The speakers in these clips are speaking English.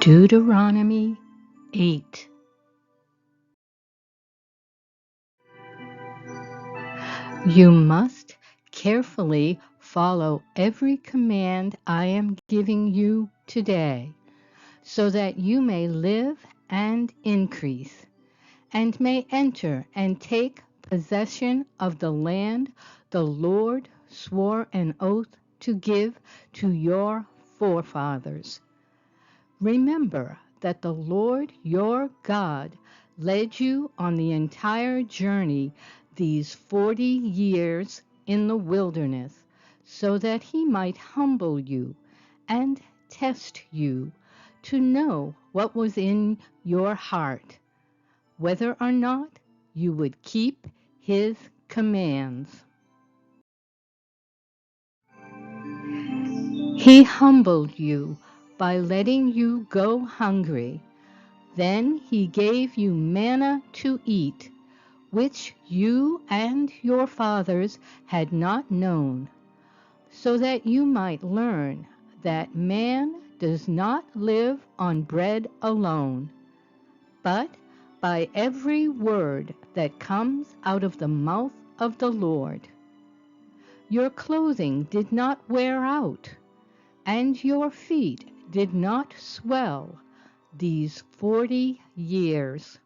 Deuteronomy 8. You must carefully follow every command I am giving you today, so that you may live and increase, and may enter and take possession of the land the Lord swore an oath to give to your forefathers. Remember that the Lord your God led you on the entire journey these 40 years in the wilderness, so that he might humble you and test you to know what was in your heart, whether or not you would keep his commands. He humbled you by letting you go hungry. Then he gave you manna to eat, which you and your fathers had not known, so that you might learn that man does not live on bread alone, but by every word that comes out of the mouth of the Lord. Your clothing did not wear out, and your feet did not swell these 40 years.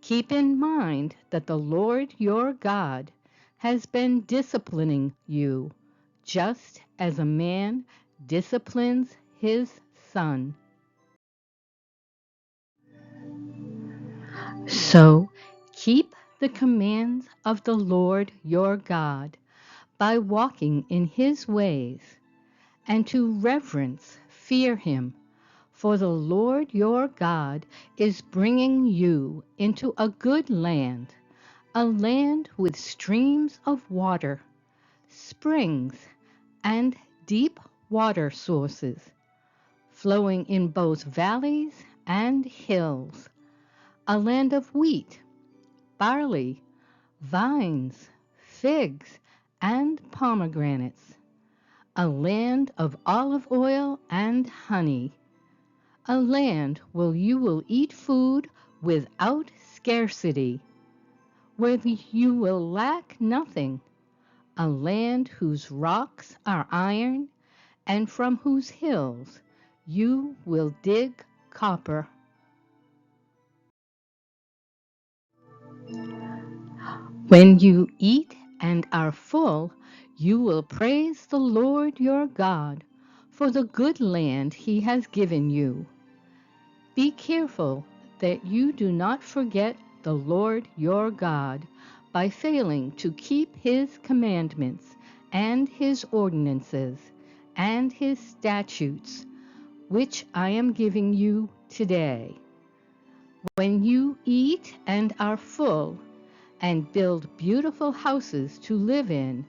Keep in mind that the Lord your God has been disciplining you, just as a man disciplines his son. So keep the commands of the Lord your God by walking in his ways, and to fear him. For the Lord your God is bringing you into a good land, a land with streams of water, springs, and deep water sources, flowing in both valleys and hills, a land of wheat, barley, vines, figs, and pomegranates, a land of olive oil and honey, a land where you will eat food without scarcity, where you will lack nothing, a land whose rocks are iron, and from whose hills you will dig copper. When you eat and are full, you will praise the Lord your God for the good land he has given you. Be careful that you do not forget the Lord your God by failing to keep his commandments and his ordinances and his statutes, which I am giving you today. When you eat and are full, and build beautiful houses to live in,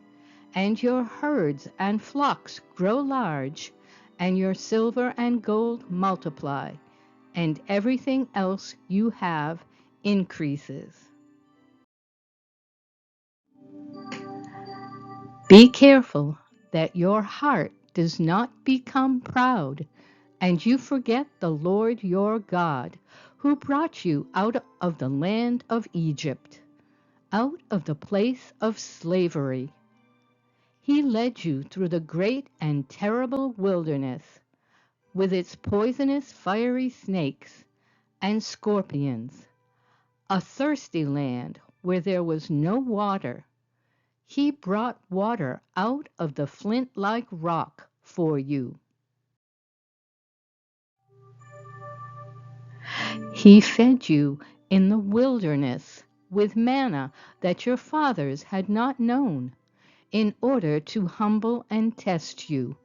and your herds and flocks grow large, and your silver and gold multiply, and everything else you have increases. Be careful that your heart does not become proud, and you forget the Lord your God, who brought you out of the land of Egypt, out of the place of slavery. He led you through the great and terrible wilderness, with its poisonous fiery snakes and scorpions, a thirsty land where there was no water. He brought water out of the flint-like rock for you. He fed you in the wilderness with manna that your fathers had not known, in order to humble and test you,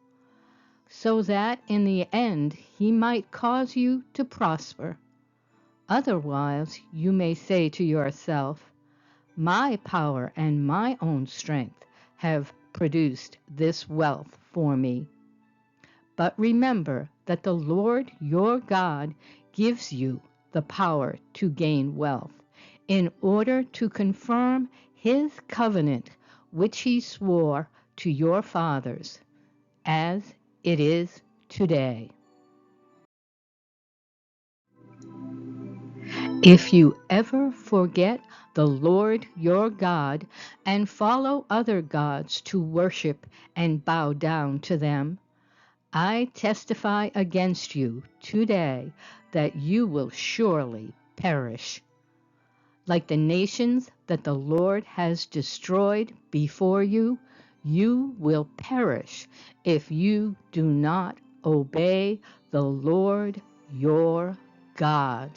so that in the end he might cause you to prosper. Otherwise, you may say to yourself, my power and my own strength have produced this wealth for me. But remember that the Lord your God gives you the power to gain wealth in order to confirm his covenant which he swore to your fathers, as it is today. If you ever forget the Lord your God and follow other gods to worship and bow down to them, I testify against you today that you will surely perish. Like the nations that the Lord has destroyed before you, you will perish if you do not obey the Lord your God.